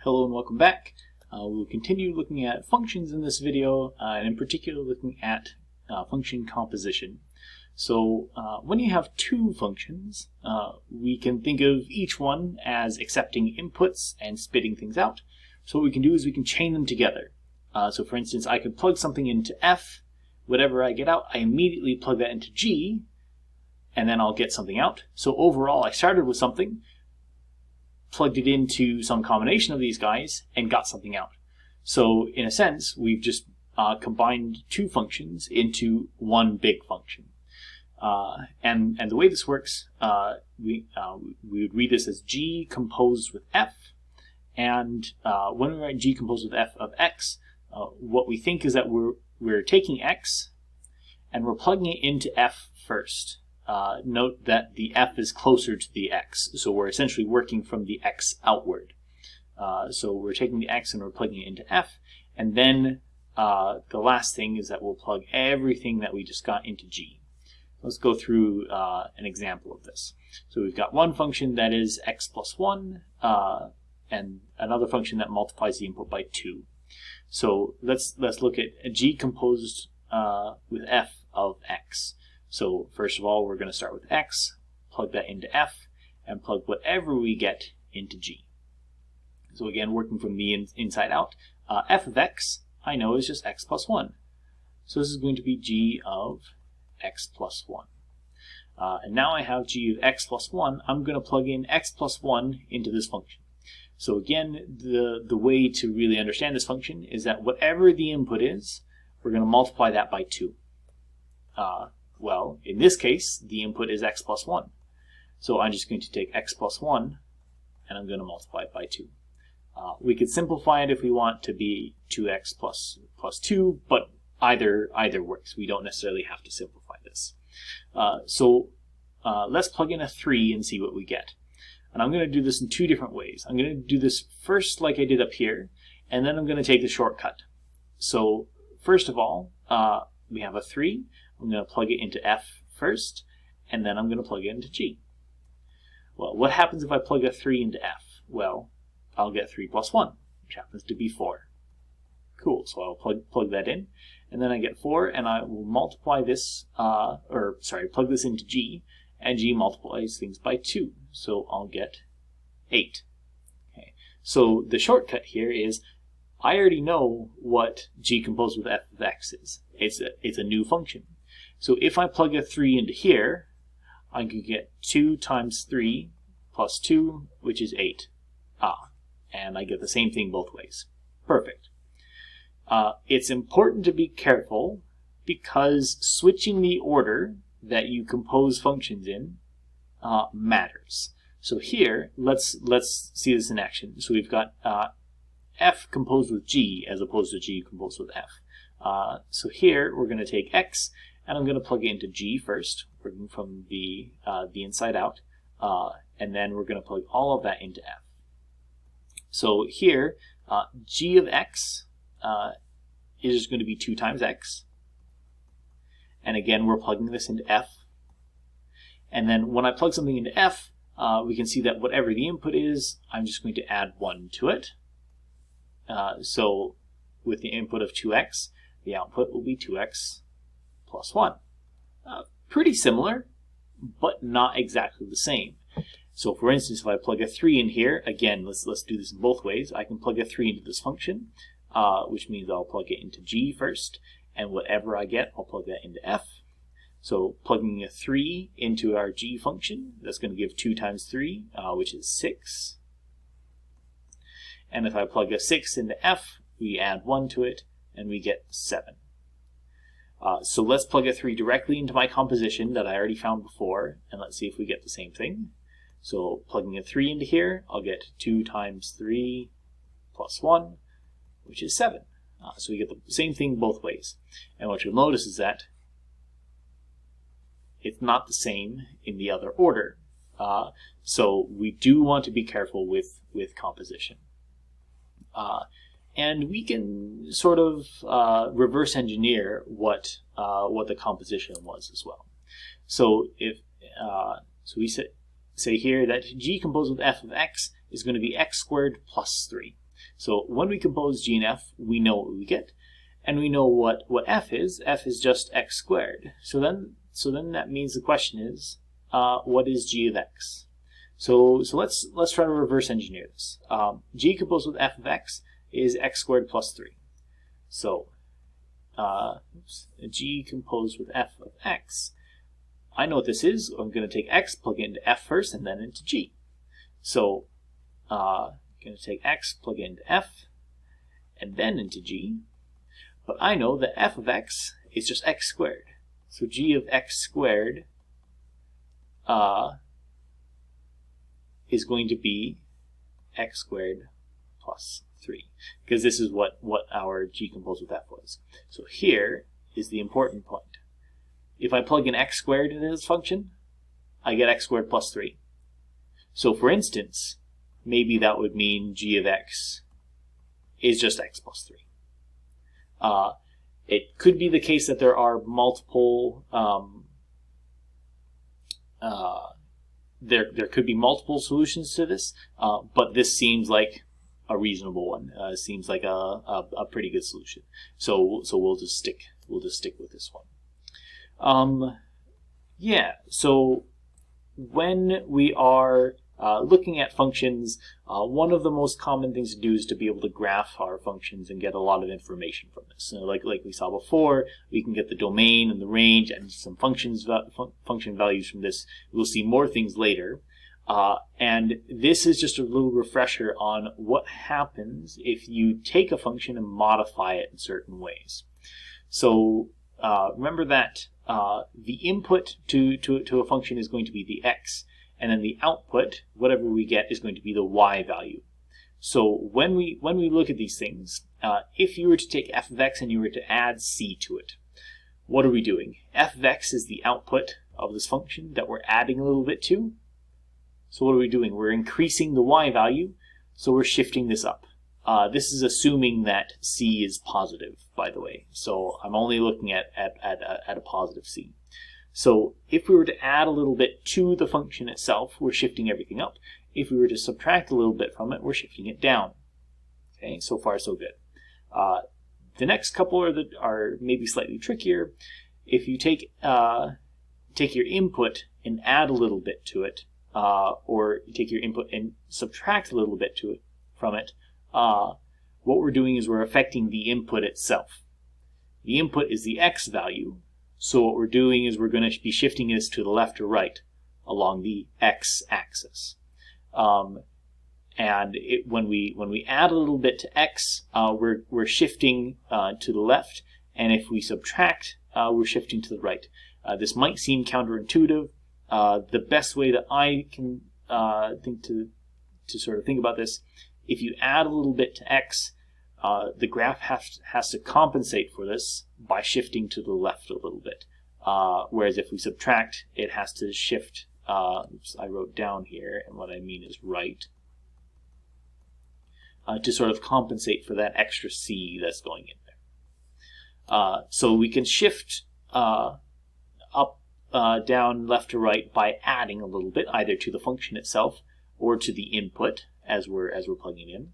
Hello and welcome back. We'll continue looking at functions in this video, and in particular looking at function composition. So when you have two functions, we can think of each one as accepting inputs and spitting things out. So what we can do is we can chain them together. So for instance, I could plug something into F, whatever I get out, I immediately plug that into G, and then I'll get something out. So overall, I started with something, plugged it into some combination of these guys, and got something out. So in a sense, we've just combined two functions into one big function. And the way this works, we would read this as G composed with F, and when we write G composed with F of X, what we think is that we're taking X and we're plugging it into F first. Note that the F is closer to the X, so we're essentially working from the X outward. So we're taking the X and we're plugging it into F, and then the last thing is that we'll plug everything that we just got into G. Let's go through an example of this. So we've got one function that is X plus 1, and another function that multiplies the input by 2. So let's look at G composed with F of X. So first of all, we're going to start with X, plug that into F, and plug whatever we get into G. So again, working from the inside out, F of X, I know, is just X plus 1. So this is going to be G of X plus 1. And now I have G of X plus 1, I'm going to plug in X plus 1 into this function. So again, the way to really understand this function is that whatever the input is, we're going to multiply that by 2. Well, in this case, the input is X plus 1. So I'm just going to take X plus 1 and I'm going to multiply it by 2. We could simplify it if we want to be 2x plus 2, but either works. We don't necessarily have to simplify this. So let's plug in a 3 and see what we get. And I'm going to do this in two different ways. I'm going to do this first like I did up here, and then I'm going to take the shortcut. So first of all, we have a 3. I'm going to plug it into F first, and then I'm going to plug it into G. Well, what happens if I plug a 3 into F? Well, I'll get 3 plus 1, which happens to be 4. Cool, so I'll plug that in, and then I get 4, and I will multiply this, plug this into G, and G multiplies things by 2, so I'll get 8. Okay. So the shortcut here is, I already know what G composed with F of X is. It's a new function. So if I plug a 3 into here, I can get 2 times 3 plus 2, which is 8. And I get the same thing both ways. Perfect. It's important to be careful because switching the order that you compose functions in matters. So here, let's see this in action. So we've got F composed with G as opposed to G composed with F. So here we're going to take X and I'm going to plug it into G first, working from the inside out, and then we're going to plug all of that into F. So here, G of X is just going to be 2 times X, and again we're plugging this into F. And then when I plug something into F, we can see that whatever the input is, I'm just going to add 1 to it. So with the input of 2x, the output will be 2x plus 1. Pretty similar, but not exactly the same. So for instance, if I plug a 3 in here, again, let's do this in both ways. I can plug a 3 into this function, which means I'll plug it into G first, and whatever I get, I'll plug that into F. So plugging a 3 into our G function, that's going to give 2 times 3, which is 6. And if I plug a 6 into F, we add 1 to it, and we get 7. So let's plug a 3 directly into my composition that I already found before, and let's see if we get the same thing. So plugging a 3 into here, I'll get 2 times 3 plus 1, which is 7. So we get the same thing both ways. And what you'll notice is that it's not the same in the other order. So we do want to be careful with composition. And we can sort of reverse engineer what the composition was as well. So if we say here that G composed with F of X is going to be x squared plus 3. So when we compose g and f, we know what we get, and we know what f is. F is just x squared. So then that means the question is, what is g of x? So let's try to reverse engineer this. G composed with f of x is x squared plus 3. So g composed with f of x, I know what this is. I'm going to take x, plug it into f first, and then into g. So I'm going to take x, plug it into f, and then into g. But I know that f of x is just x squared. So g of x squared is going to be x squared plus 3, because this is what our g composed with f was. So here is the important point. If I plug in x squared into this function, I get x squared plus 3. So for instance, maybe that would mean g of x is just x plus 3. It could be the case that there are multiple there could be multiple solutions to this, but this seems like a reasonable one. Seems like a pretty good solution. So we'll just stick with this one. Yeah. So when we are looking at functions, one of the most common things to do is to be able to graph our functions and get a lot of information from this. So like we saw before, we can get the domain and the range and some function values from this. We'll see more things later. And this is just a little refresher on what happens if you take a function and modify it in certain ways. So remember that the input to a function is going to be the x, and then the output, whatever we get, is going to be the y value. So when we look at these things, if you were to take f of x and you were to add c to it, what are we doing? F of x is the output of this function that we're adding a little bit to. So what are we doing? We're increasing the y value, so we're shifting this up. This is assuming that c is positive, by the way. So I'm only looking at a positive c. So if we were to add a little bit to the function itself, we're shifting everything up. If we were to subtract a little bit from it, we're shifting it down. Okay, so far so good. The next couple are maybe slightly trickier. If you take your input and add a little bit to it, or you take your input and subtract a little bit from it, what we're doing is we're affecting the input itself. The input is the x value, so what we're doing is we're going to be shifting this to the left or right along the x-axis. And when we add a little bit to x, we're shifting to the left, and if we subtract, we're shifting to the right. This might seem counterintuitive. The best way that I can think to sort of think about this, if you add a little bit to x, the graph has to compensate for this by shifting to the left a little bit. Whereas if we subtract, it has to shift, oops, I wrote down here, and what I mean is right, to sort of compensate for that extra c that's going in there. So we can shift up, down, left to right by adding a little bit, either to the function itself or to the input as we're plugging in.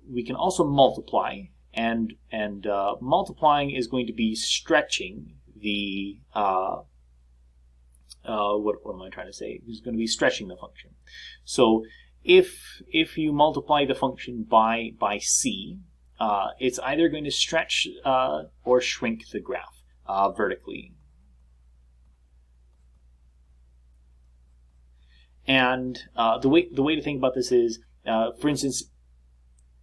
We can also multiply, and multiplying is going to be stretching the what am I trying to say? It's going to be stretching the function. So if you multiply the function by c, it's either going to stretch or shrink the graph vertically. And the way to think about this is, for instance,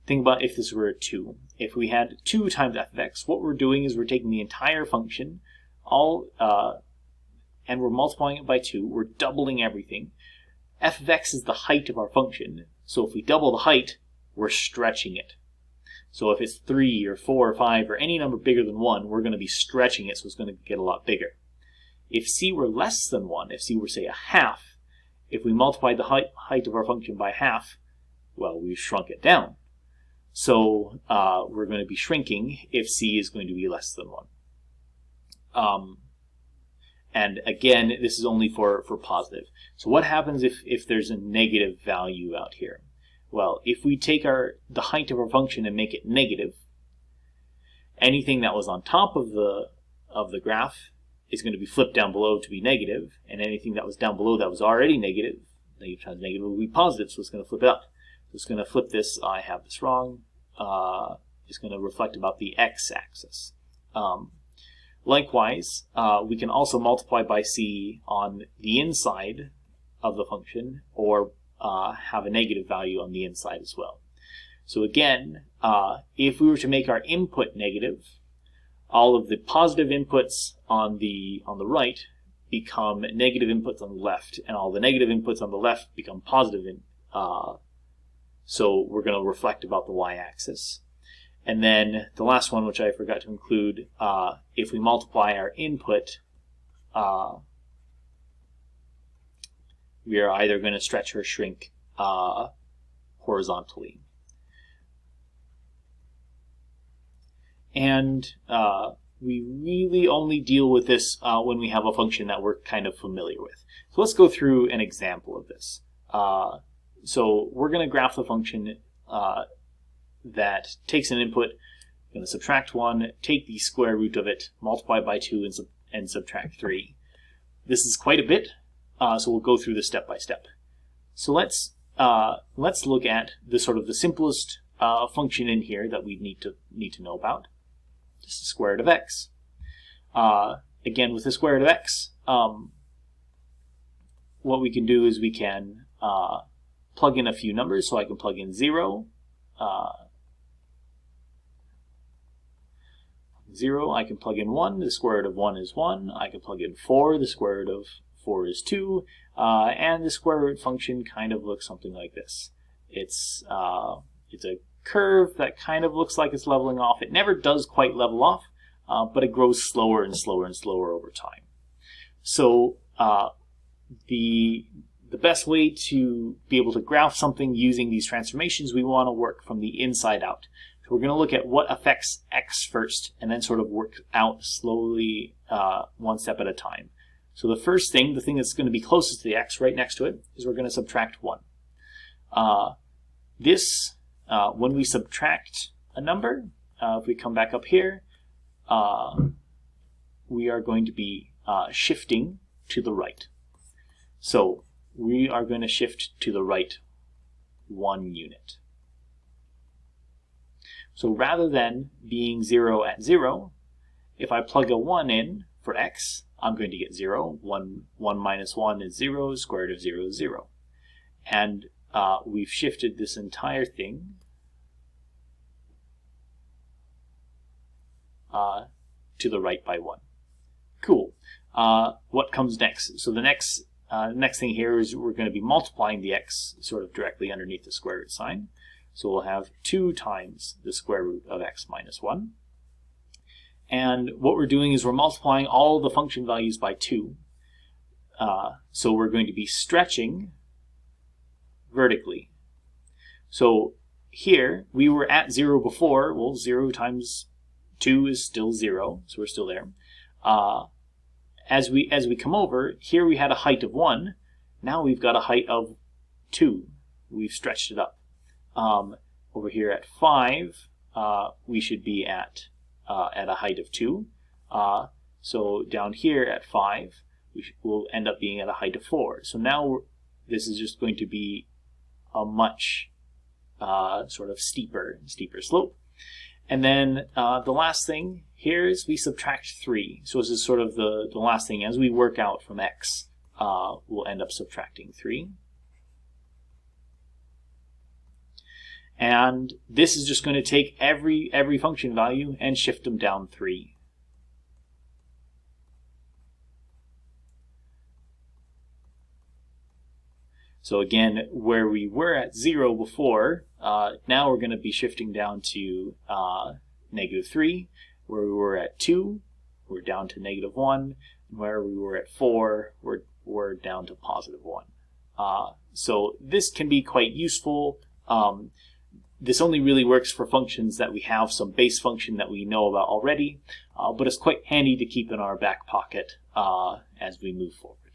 think about if this were a 2. If we had 2 times f of x, what we're doing is we're taking the entire function, and we're multiplying it by 2. We're doubling everything. F of x is the height of our function. So if we double the height, we're stretching it. So if it's 3 or 4 or 5 or any number bigger than 1, we're going to be stretching it, so it's going to get a lot bigger. If c were less than 1, if c were, say, a half, if we multiplied the height of our function by half, well, we've shrunk it down. So we're going to be shrinking if c is going to be less than 1. And again, this is only for positive. So what happens if there's a negative value out here? Well, if we take the height of our function and make it negative, anything that was on top of the graph is going to be flipped down below to be negative, and anything that was down below that was already negative times negative will be positive, so it's going to flip it up. So it's going to flip this, I have this wrong, it's going to reflect about the x-axis. Likewise, we can also multiply by c on the inside of the function, or have a negative value on the inside as well. So again, if we were to make our input negative, all of the positive inputs on the right become negative inputs on the left, and all the negative inputs on the left become positive. So we're going to reflect about the y-axis. And then the last one, which I forgot to include, if we multiply our input, we are either going to stretch or shrink horizontally. And we really only deal with this when we have a function that we're kind of familiar with. So let's go through an example of this. So we're going to graph the function that takes an input, going to subtract 1, take the square root of it, multiply by 2, and subtract 3. This is quite a bit, so we'll go through this step by step. So let's look at the simplest function in here that we need to know about. Just the square root of x. Again, with the square root of x, what we can do is we can plug in a few numbers. So I can plug in 0. 0, I can plug in 1, the square root of 1 is 1. I can plug in 4, the square root of 4 is 2. And the square root function kind of looks something like this. It's a curve that kind of looks like it's leveling off. It never does quite level off, but it grows slower and slower and slower over time. So the best way to be able to graph something using these transformations, we want to work from the inside out. So we're going to look at what affects x first, and then sort of work out slowly one step at a time. So the first thing, the thing that's going to be closest to the x, right next to it, is we're going to subtract 1. When we subtract a number, if we come back up here, we are going to be shifting to the right. So we are going to shift to the right 1 unit. So rather than being 0 at 0, if I plug a 1 in for x, I'm going to get 0. 1 minus 1 is 0, square root of 0 is 0. And we've shifted this entire thing to the right by 1. Cool. What comes next? So the next thing here is we're going to be multiplying the x sort of directly underneath the square root sign. So we'll have 2 times the square root of x minus 1. And what we're doing is we're multiplying all the function values by 2. So we're going to be stretching vertically. So here, we were at 0 before. Well, 0 times 2 is still 0, so we're still there. As we come over, here we had a height of 1. Now we've got a height of 2. We've stretched it up. Over here at 5, we should be at a height of 2. So down here at 5, we'll end up being at a height of 4. So now this is just going to be a much sort of steeper slope. And then the last thing here is we subtract 3. So this is sort of the last thing. As we work out from x, we'll end up subtracting 3. And this is just going to take every function value and shift them down 3. So again, where we were at 0 before, now we're going to be shifting down to -3. Where we were at 2, we're down to -1. And where we were at 4, we're down to +1. So this can be quite useful. This only really works for functions that we have some base function that we know about already, but it's quite handy to keep in our back pocket as we move forward.